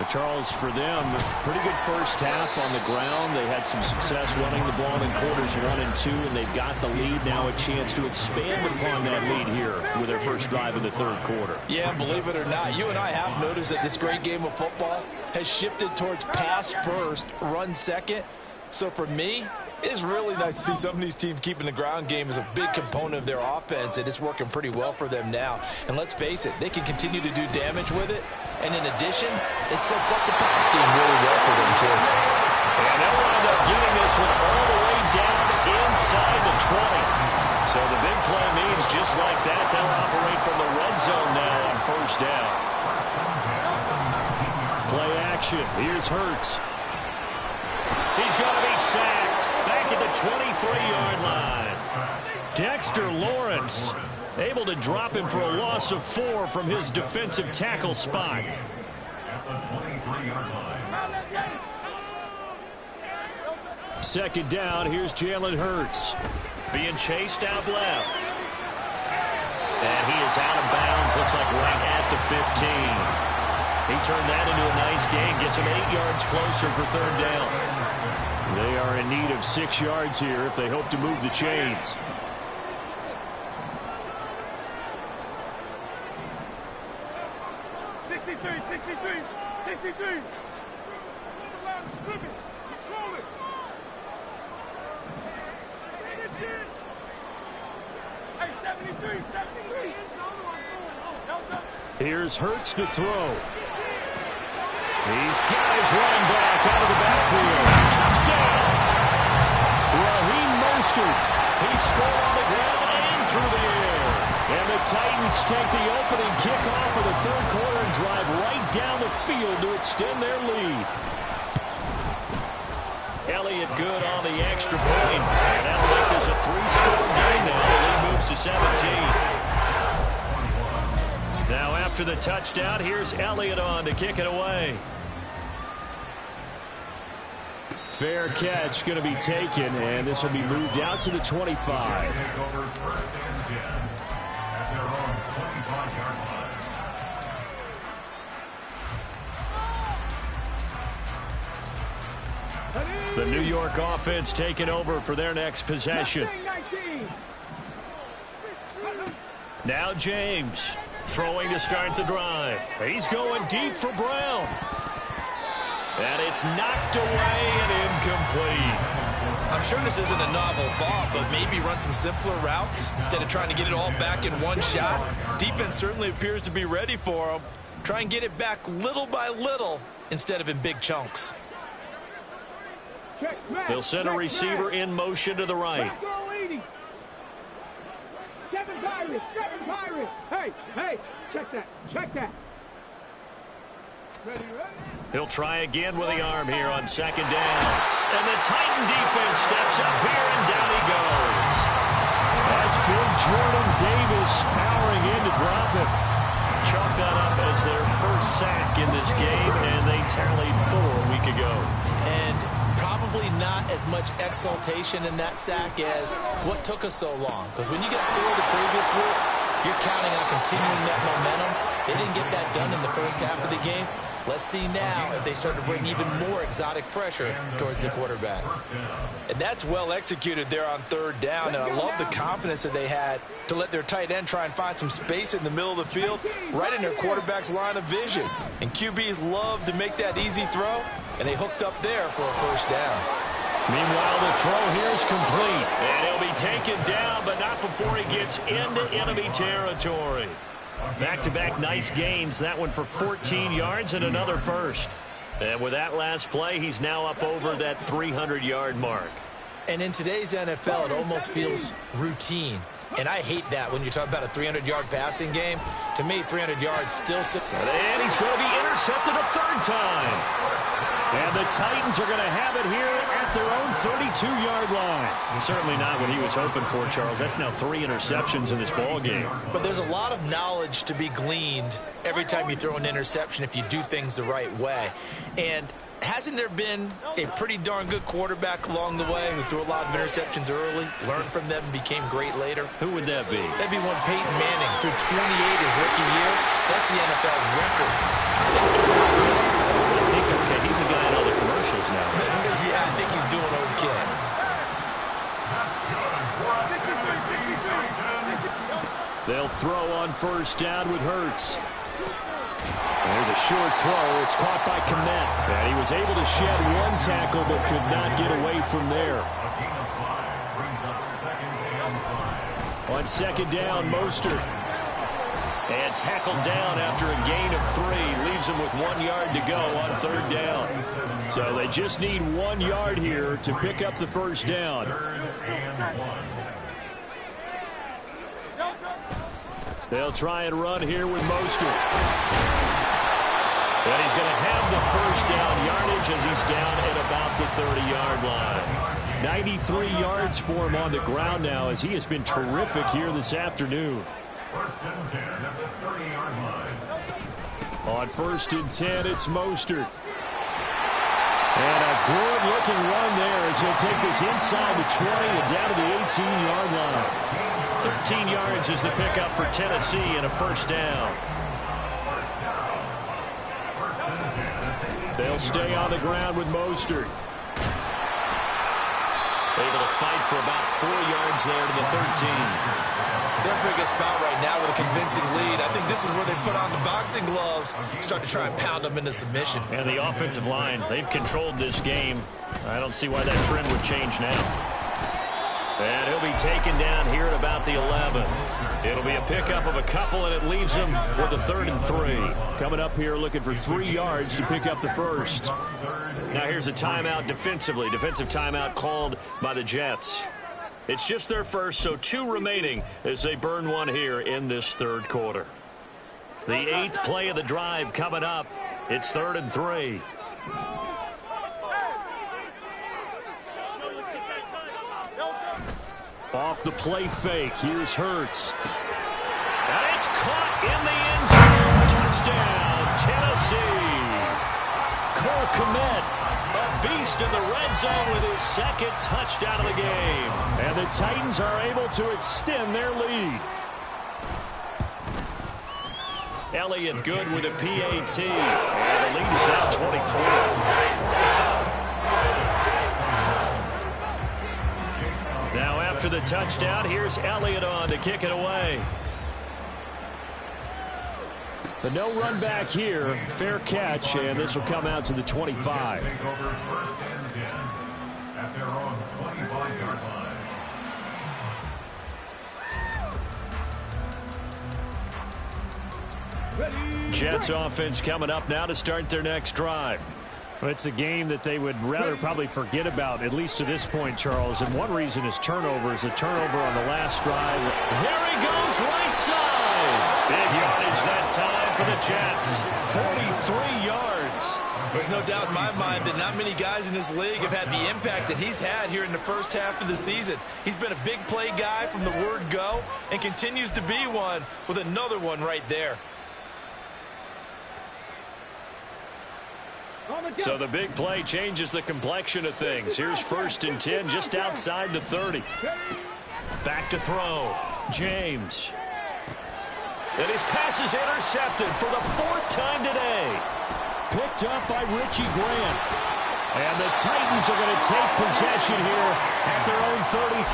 G: Charles, for them, pretty good first half on the ground. They had some success running the ball in quarters 1 and 2, and they've got the lead. Now a chance to expand upon that lead here with their first drive in the third quarter.
D: Yeah, believe it or not, you and I have noticed that this great game of football has shifted towards pass first, run second. So for me, it's really nice to see some of these teams keeping the ground game as a big component of their offense, and it's working pretty well for them now. And let's face it, they can continue to do damage with it. And in addition, it sets up the pass game really well for them, too.
B: And they'll wind up getting this one all the way down inside the 20. So the big play means just like that, they'll operate from the red zone now on first down.
G: Play action. Here's Hurts.
B: He's going to be sacked back at the 23-yard line.
G: Dexter Lawrence able to drop him for a loss of 4 from his defensive tackle spot. Second down, here's Jalen Hurts.
B: Being chased out left. And he is out of bounds, looks like right at the 15. He turned that into a nice gain, gets him 8 yards closer for third down.
G: They are in need of 6 yards here if they hope to move the chains. Here's Hurts to throw. He's got his running back out of the backfield. Touchdown! Raheem Mostert. He scored on the ground and through the air. And the Titans take the opening kickoff of the third quarter and drive right down the field to extend their lead.
B: Elliott good on the extra point. And that'll make this a 3-score game now. The lead moves to 17. Now after the touchdown, here's Elliott on to kick it away.
G: Fair catch going to be taken, and this will be moved out to the 25. The New York offense taking over for their next possession.
B: Now James throwing to start the drive. He's going deep for Brown. And it's knocked away and incomplete.
D: I'm sure this isn't a novel thought, but maybe run some simpler routes instead of trying to get it all back in one shot. Defense certainly appears to be ready for him. Try and get it back little by little instead of in big chunks.
B: They'll send a receiver in motion to the right.
F: Hey, check that. Ready?
B: He'll try again with the arm here on second down. And the Titan defense steps up here, and down he goes.
G: That's big Jordan Davis powering in to drop it.
B: Chalk that up as their first sack in this game, and they tallied 4 a week ago.
D: And probably not as much exultation in that sack as what took us so long. Because when you get 4 the previous week, you're counting on continuing that momentum. They didn't get that done in the first half of the game. Let's see now if they start to bring even more exotic pressure towards the quarterback. And that's well executed there on third down. And I love the confidence that they had to let their tight end try and find some space in the middle of the field, right in their quarterback's line of vision. And QBs love to make that easy throw, and they hooked up there for a first down.
B: Meanwhile, the throw here is complete. And he'll be taken down, but not before he gets into enemy territory. Back-to-back nice gains. That one for 14 yards and another first. And with that last play, he's now up over that 300-yard mark. And in today's NFL, it almost feels routine. And I hate that when you talk about a 300-yard passing game. To me, 300 yards still...
G: And he's going to be intercepted a third time. And the Titans are going to have it here at their own 32-yard line.
B: And certainly not what he was hoping for, Charles. That's now 3 interceptions in this ball game.
D: But there's a lot of knowledge to be gleaned every time you throw an interception if you do things the right way. And hasn't there been a pretty darn good quarterback along the way who threw a lot of interceptions early, learned from them, and became great later?
B: Who would that be?
D: That'd be one Peyton Manning. Threw 28 his rookie year. That's the NFL record. Things turned out good.
G: first down with Hurts. There's a short throw. It's caught by Kmet. And he was able to shed one tackle but could not get away from there. On second down, Mostert. And tackled down after a gain of 3. Leaves him with 1 yard to go on third down. So they just need 1 yard here to pick up the first down. They'll try and run here with Mostert. And he's going to have the first down yardage as he's down at about the 30-yard line. 93 yards for him on the ground now as he has been terrific here this afternoon.
E: First and 10 at the 30-yard line.
G: On first and 10, it's Mostert. And a good-looking run there as he'll take this inside the 20 and down to the 18-yard line. 13 yards is the pickup for Tennessee and a first down. They'll stay on the ground with Mostert. Able to fight for about 4 yards there to the 13.
D: Their biggest bout right now with a convincing lead. I think this is where they put on the boxing gloves, start to try and pound them into submission.
G: And the offensive line, they've controlled this game. I don't see why that trend would change now. And he'll be taken down here at about the 11. It'll be a pickup of a couple, and it leaves him with a 3rd and 3. Coming up here looking for 3 yards to pick up the first. Now here's a timeout defensively. Defensive timeout called by the Jets. It's just their first, so 2 remaining as they burn one here in this third quarter. The 8th play of the drive coming up. It's 3rd and 3. Off the play fake, here's Hurts. And it's caught in the end zone. Touchdown, Tennessee. Cole Kmet, a beast in the red zone with his 2nd touchdown of the game. And the Titans are able to extend their lead. Elliott good with a PAT. And the lead is now 24. Now after the touchdown, here's Elliott on to kick it away. The no run back here, fair catch, and this will come out to the 25.
E: Take over first and 10 at their own 25-yard line.
G: Jets offense coming up now to start their next drive. Well, it's a game that they would rather probably forget about, at least to this point, Charles. And one reason is turnovers. A turnover on the last drive. There he goes, right side. Big yardage that time for the Jets. 43 yards.
D: There's no doubt in my mind that not many guys in this league have had the impact that he's had here in the first half of the season. He's been a big play guy from the word go and continues to be one with another one right there.
G: So the big play changes the complexion of things. Here's 1st and 10 just outside the 30. Back to throw. James. And his pass is intercepted for the 4th time today. Picked up by Richie Grant. And the Titans are going to take possession here at their own 33.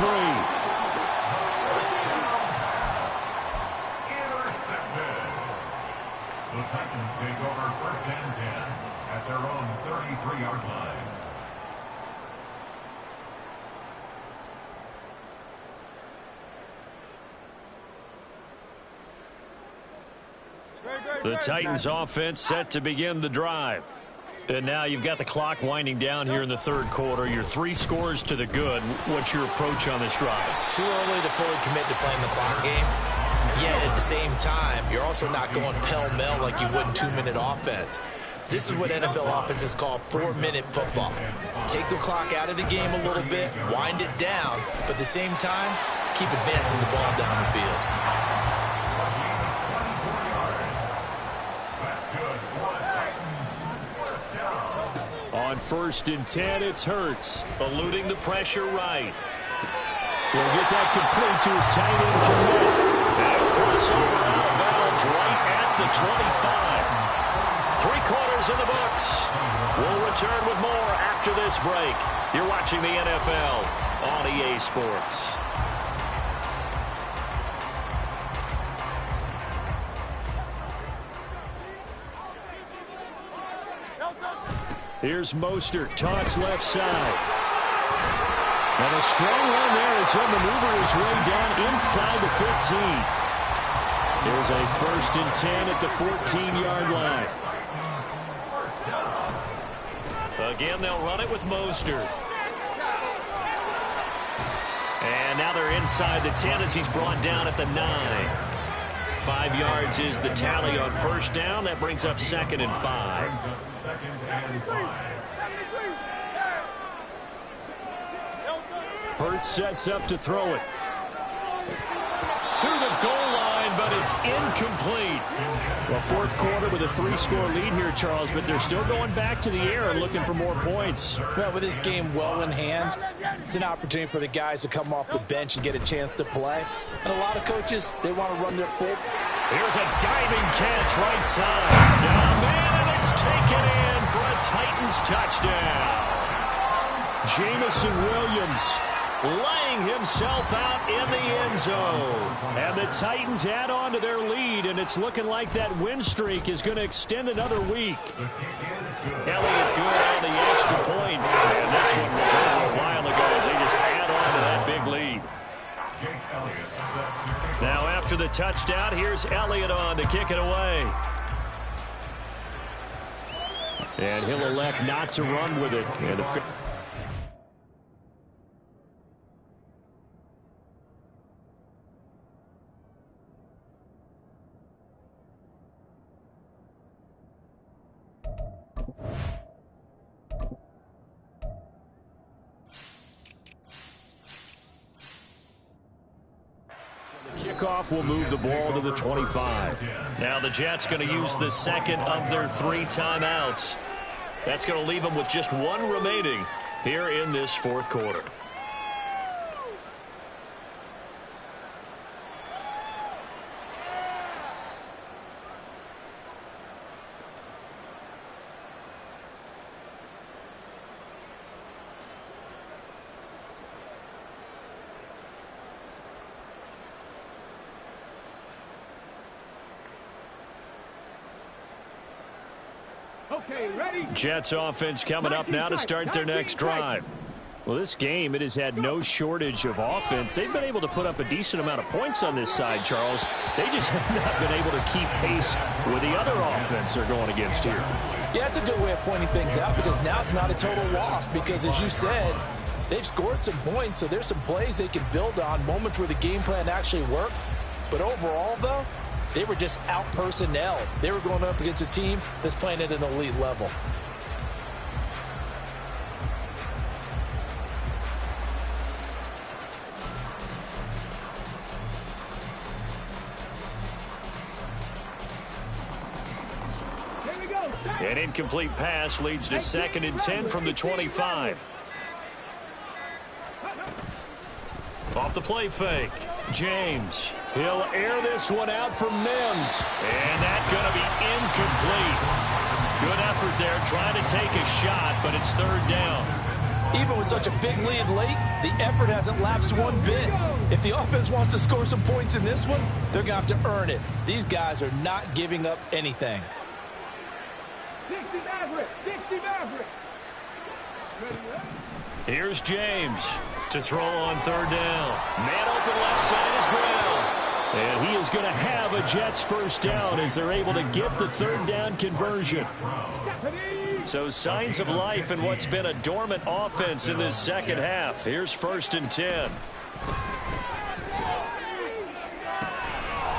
E: The Titans take over first and 10 at their own 33-yard line.
G: The Titans offense set to begin the drive. And now you've got the clock winding down here in the third quarter. You're 3 scores to the good. What's your approach on this drive?
D: Too early to fully commit to playing the clock game. Yet at the same time, you're also not going pell-mell like you would in 2-minute offense. This is what NFL offenses call 4-minute football. Take the clock out of the game a little bit, wind it down, but at the same time, keep advancing the ball down the field.
G: On 1st and 10, it's Hurts. Eluding the pressure right. He'll get that complete to his tight end, Kmet. And crossover out of bounds right at the 25. 3 quarters in the books. We'll return with more after this break. You're watching the NFL on EA Sports. Here's Mostert, toss left side. And a strong run there as he'll maneuver his way down inside the 15. Here's a 1st and 10 at the 14-yard line.
B: Again, they'll run it with Mostert. And now they're inside the 10 as he's brought down at the 9. 5 yards is the tally on 1st down. That brings up 2nd and 5.
G: Hurts sets up to throw it.
B: To the goal line, but it's incomplete.
G: Well, 4th quarter with a 3-score lead here, Charles, but they're still going back to the air and looking for more points.
D: Well, with this game well in hand, it's an opportunity for the guys to come off the bench and get a chance to play. And a lot of coaches, they want to run their full.
B: Here's a diving catch right side. Down man, and it's taken in for a Titans touchdown.
G: Jamison Williams
B: laying himself out in the end zone.
G: And the Titans add on to their lead, and it's looking like that win streak is going to extend another week.
B: Elliott good on the extra point. And this one was over a while ago as they just add on to that big lead. Now after the touchdown, here's Elliott on to kick it away.
G: And he'll elect not to run with it. And kickoff will move the ball to the 25.
B: Now the Jets going to use the 2nd of their 3 timeouts. That's going to leave them with just 1 remaining here in this 4th quarter.
F: Okay, ready?
G: Jets offense coming up now to start their next drive. Well, this game, it has had no shortage of offense. They've been able to put up a decent amount of points on this side, Charles. They just have not been able to keep pace with the other offense they're going against here.
D: Yeah, it's a good way of pointing things out because now it's not a total loss because, as you said, they've scored some points, so there's some plays they can build on, moments where the game plan actually worked. But overall, though, they were just out-personnel. They were going up against a team that's playing at an elite level.
B: An incomplete pass leads to 2nd and 10 from the 25. Off the play fake. James. He'll air this one out for Mims. And that's going to be incomplete. Good effort there trying to take a shot, but it's 3rd down.
D: Even with such a big lead late, the effort hasn't lapsed one bit. If the offense wants to score some points in this one, they're going to have to earn it. These guys are not giving up anything.
F: 60 Maverick! 60 Maverick!
B: Here's James to throw on 3rd down. Man open left side is Brown.
G: And he is going to have a Jets 1st down as they're able to get the 3rd down conversion.
B: So signs of life in what's been a dormant offense in this 2nd half. Here's 1st and 10.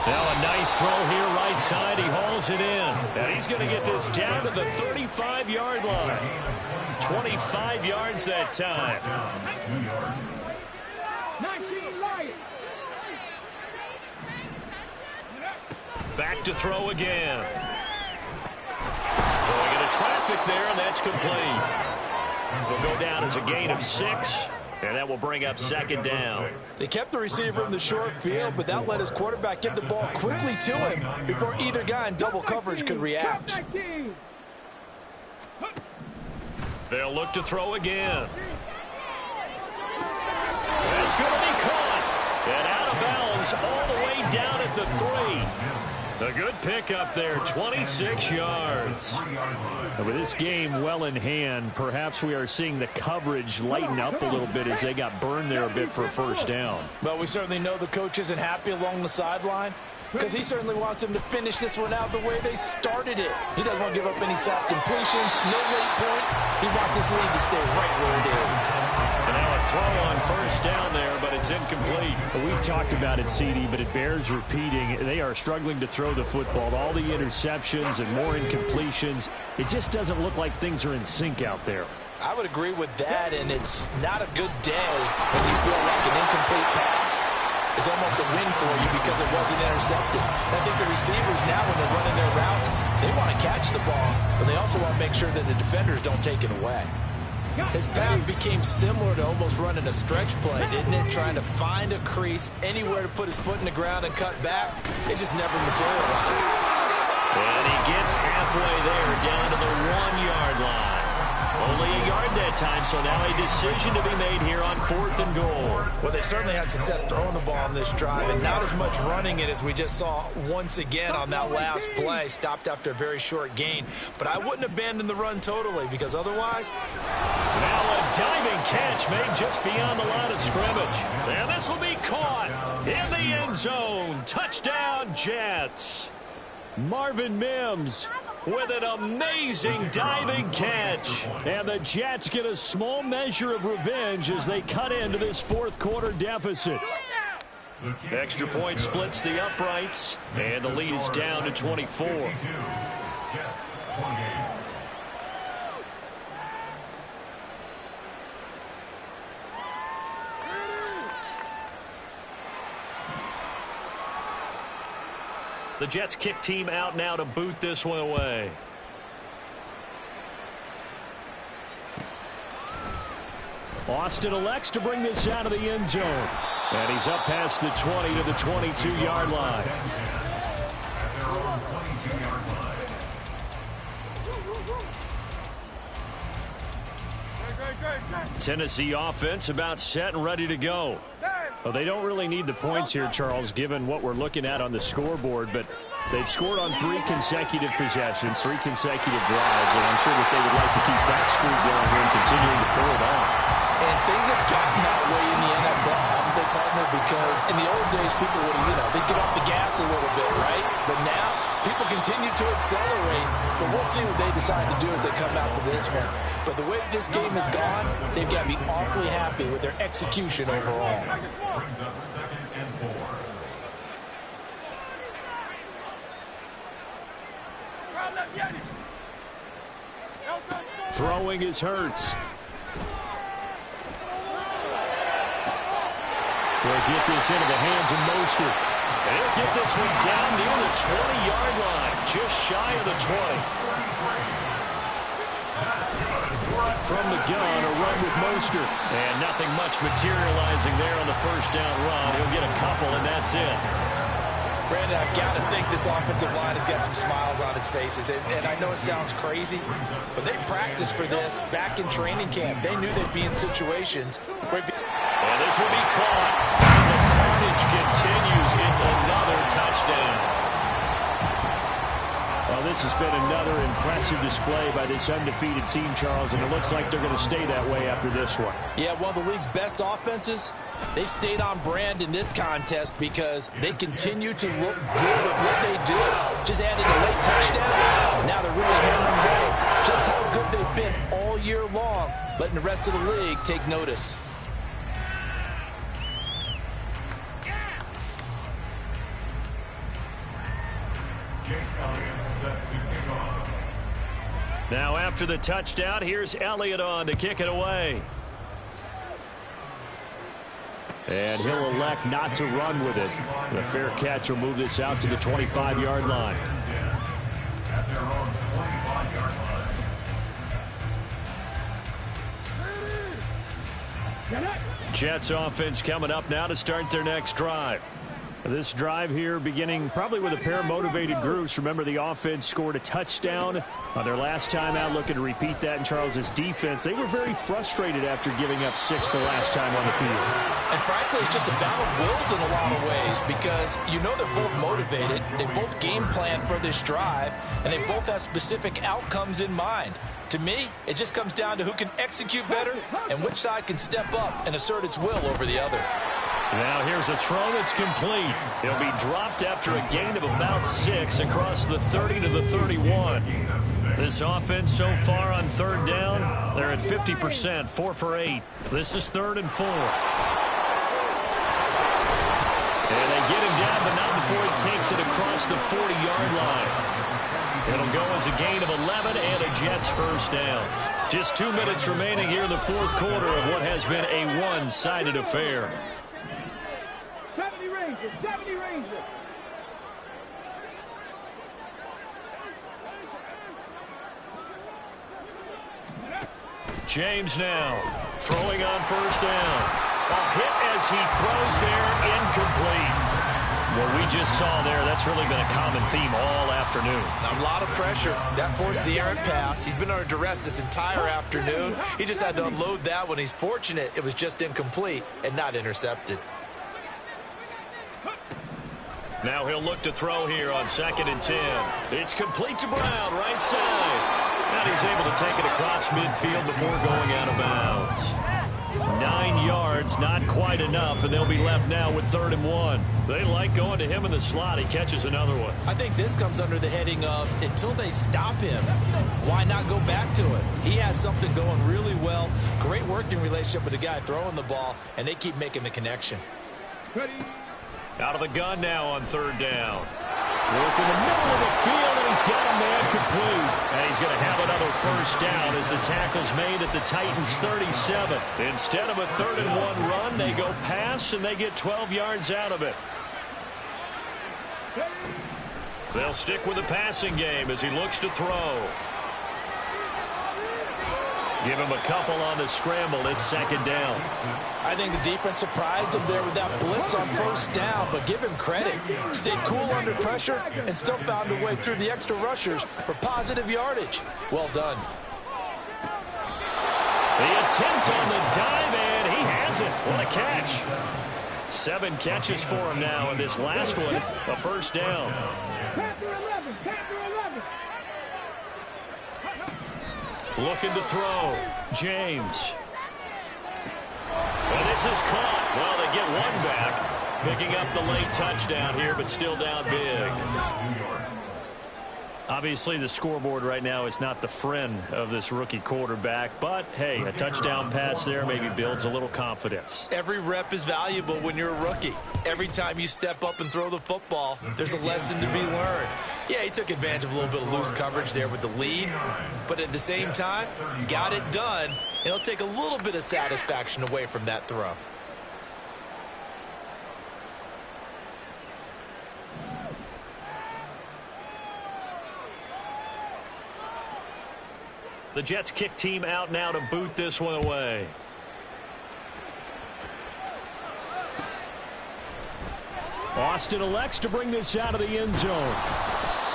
B: Now a nice throw here right side. He hauls it in. And he's going to get this down to the 35-yard line. 25 yards that time. Back to throw again. Throwing into traffic there, and that's complete. Will go down as a gain of 6. And that will bring up 2nd down.
D: They kept the receiver in the short field, but that let his quarterback get the ball quickly to him before either guy in double coverage could react.
B: They'll look to throw again. That's going to be caught. And out of bounds all the way down at the 3. A good pickup there, 26 yards.
G: With this game well in hand, perhaps we are seeing the coverage lighten up a little bit as they got burned there a bit for a first down.
D: But we certainly know the coach isn't happy along the sideline because he certainly wants them to finish this one out the way they started it. He doesn't want to give up any soft completions, no late points. He wants his lead to stay right where it is.
B: And now a throw on first down there, but it's incomplete.
G: We've talked about it, CD, but it bears repeating. They are struggling to throw the football. All the interceptions and more incompletions. It just doesn't look like things are in sync out there.
D: I would agree with that, and it's not a good day when you feel like an incomplete pass is almost a win for you because it wasn't intercepted. I think the receivers now, when they're running their routes, they want to catch the ball, but they also want to make sure that the defenders don't take it away. His path became similar to almost running a stretch play, didn't it? Trying to find a crease, anywhere to put his foot in the ground and cut back. It just never materialized.
B: And he gets halfway there, down to the 1-yard line. Only a yard that time, so now a decision to be made here on 4th and goal.
D: Well, they certainly had success throwing the ball on this drive, and not as much running it as we just saw once again on that last play. Stopped after a very short gain. But I wouldn't abandon the run totally, because otherwise...
B: Now a diving catch made just beyond the line of scrimmage. And this will be caught in the end zone. Touchdown, Jets.
G: Marvin Mims
B: with an amazing diving catch.
G: And the Jets get a small measure of revenge as they cut into this fourth quarter deficit.
B: Extra point splits the uprights, and the lead is down to 24. The Jets kick team out now to boot this one away.
G: Austin elects to bring this out of the end zone. And he's up past the 20 to the 22-yard line.
B: Tennessee offense about set and ready to go.
G: Well, they don't really need the points here, Charles, given what we're looking at on the scoreboard, but they've scored on 3 consecutive possessions, 3 consecutive drives, and I'm sure that they would like to keep that streak going here and continuing to pull it on.
D: And things have gotten that way in the NFL, haven't they, partner? Because in the old days, people would, they'd get off the gas a little bit, right? But now, people continue to accelerate, but we'll see what they decide to do as they come out with this one. But the way this game has gone, they've got to be awfully happy with their execution overall.
E: Brings up 2nd and 4.
G: Throwing is Hurts. They'll get this into the hands of Mostert.
B: And he'll get this one down near the 20-yard line, just shy of the 20.
G: From the gun, a run with Mostert.
B: And nothing much materializing there on the first down run. He'll get a couple, and that's it.
D: Brandon, I've got to think this offensive line has got some smiles on its faces. And I know it sounds crazy, but they practiced for this back in training camp. They knew they'd be in situations where...
B: And this will be caught. And the carnage continues. It's another touchdown.
G: Well, this has been another impressive display by this undefeated team, Charles, and it looks like they're going to stay that way after this one.
D: Yeah, one of the league's best offenses. They've stayed on brand in this contest because they continue to look good at what they do. Just added a late touchdown. Now they're really hammering home just how good they've been all year long, letting the rest of the league take notice.
B: Now after the touchdown, here's Elliott on to kick it away.
G: And he'll elect not to run with it. The fair catch will move this out to the 25-yard line.
E: At their own 25-yard line.
B: Jets offense coming up now to start their next drive.
G: This drive here beginning probably with a pair of motivated groups. Remember, the offense scored a touchdown on their last time out, looking to repeat that in Charles's defense. They were very frustrated after giving up 6 the last time on the field.
D: And frankly, it's just a battle of wills in a lot of ways because you know they're both motivated. They both game plan for this drive, and they both have specific outcomes in mind. To me, it just comes down to who can execute better and which side can step up and assert its will over the other.
B: Now here's a throw that's complete. He'll be dropped after a gain of about 6 across the 30 to the 31. This offense so far on third down, they're at 50%, 4 for 8. This is 3rd and 4. And they get him down, but not before he takes it across the 40-yard line. It'll go as a gain of 11 and a Jets first down. Just 2 minutes remaining here in the fourth quarter of what has been a one-sided affair.
F: 70 Rangers, 70 Rangers.
B: James now throwing on first down. A hit as he throws there, incomplete. What we just saw there, that's really been a common theme all afternoon.
C: A lot of pressure. That forced the errant pass. He's been under duress this entire afternoon. He just had to unload that one. He's fortunate it was just incomplete and not intercepted.
B: Now he'll look to throw here on 2nd and 10. It's complete to Brown, right side. And he's able to take it across midfield before going out of bounds. 9 yards, not quite enough, and they'll be left now with 3rd and 1. They like going to him in the slot. He catches another one.
C: I think this comes under the heading of until they stop him, why not go back to it? He has something going really well. Great working relationship with the guy throwing the ball, and they keep making the connection.
F: Ready.
B: Out of the gun now on 3rd down. Work in the middle of the field, and he's got a man complete. And he's going to have another first down as the tackle's made at the Titans' 37. Instead of a 3rd and 1 run, they go pass, and they get 12 yards out of it. They'll stick with the passing game as he looks to throw. Give him a couple on the scramble. It's 2nd down.
D: I think the defense surprised him there with that blitz on first down, but give him credit. Stayed cool under pressure and still found a way through the extra rushers for positive yardage. Well done.
B: The attempt on the dive, and he has it. What a catch. 7 catches for him now, and this last one, a first down.
F: Panther 11, Panther 11.
B: Looking to throw. James. And this is caught. Well, they get one back. Picking up the late touchdown here, but still down big. Obviously, the scoreboard right now is not the friend of this rookie quarterback. But, hey, a touchdown pass there maybe builds a little confidence.
C: Every rep is valuable when you're a rookie. Every time you step up and throw the football, there's a lesson to be learned. Yeah, he took advantage of a little bit of loose coverage there with the lead. But at the same time, got it done. And it'll take a little bit of satisfaction away from that throw.
B: The Jets kick team out now to boot this one away. Austin elects to bring this out of the end zone.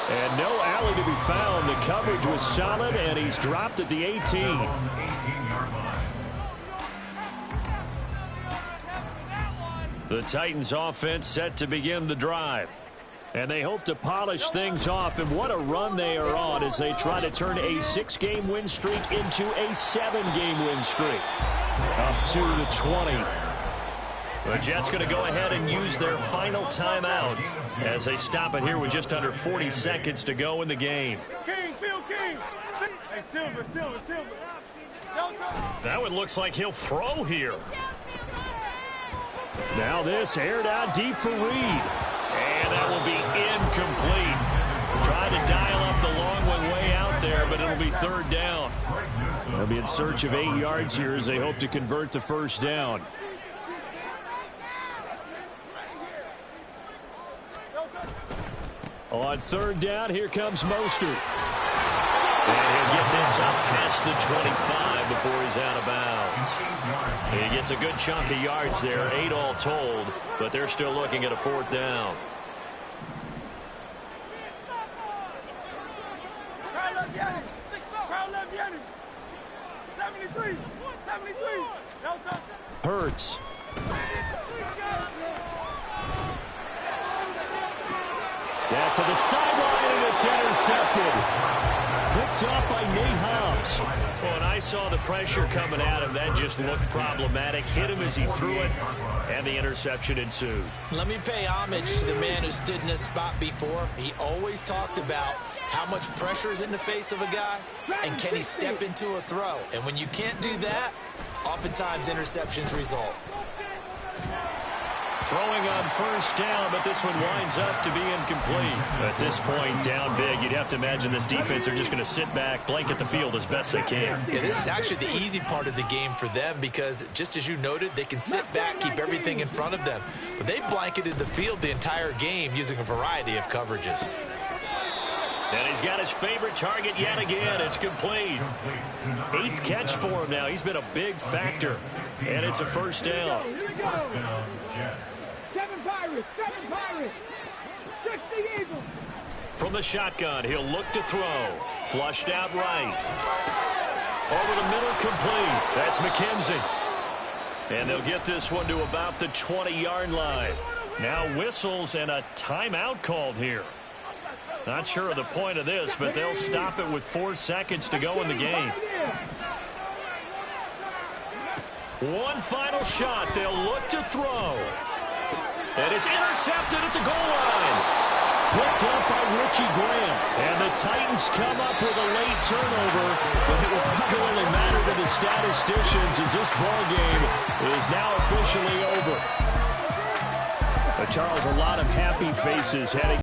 B: And no alley to be found. The coverage was solid, and he's dropped at the 18. The Titans offense set to begin the drive. And they hope to polish things off, and what a run they are on as they try to turn a 6-game win streak into a 7-game win streak. Up to the 20. The Jets going to go ahead and use their final timeout as they stop it here with just under 40 seconds to go in the game.
F: King, Phil King. Hey, Silver.
B: That one looks like he'll throw here. Now this aired out deep for Reed. And that will be incomplete. Trying to dial up the long one way out there, but it'll be 3rd down. They'll be in search of 8 yards here as they hope to convert the first down. On 3rd down, here comes Mostert. And he'll get this up past the 25. before he's out of bounds. He gets a good chunk of yards there, 8 all told, but they're still looking at a 4th down.
G: Hurts. Yeah, to the sideline, and it's intercepted. Picked up by Nate Hobbs.
B: Well, and I saw the pressure coming at him. That just looked problematic. Hit him as he threw it, and the interception ensued.
D: Let me pay homage to the man who stood in this spot before. He always talked about how much pressure is in the face of a guy, and can he step into a throw? And when you can't do that, oftentimes interceptions result.
B: Throwing on 1st down, but this one winds up to be incomplete. At this point, down big, you'd have to imagine this defense are just going to sit back, blanket the field as best they can.
D: Yeah, this is actually the easy part of the game for them because, just as you noted, they can sit back, keep everything in front of them. But they blanketed the field the entire game using a variety of coverages.
B: And he's got his favorite target yet again. It's complete. 8th catch for him now. He's been a big factor. And it's a 1st down.
F: Seven Pirates. 60 Eagles.
B: From the shotgun, he'll look to throw. Flushed out right. Over the middle, complete. That's McKenzie. And they'll get this one to about the 20-yard line. Now whistles and a timeout called here. Not sure of the point of this, but they'll stop it with 4 seconds to go in the game. One final shot. They'll look to throw. And it's intercepted at the goal line.
G: Picked up by Richie Graham. And the Titans come up with a late turnover, but it will probably matter to the statisticians as this ball game is now officially over. But Charles, a lot of happy faces heading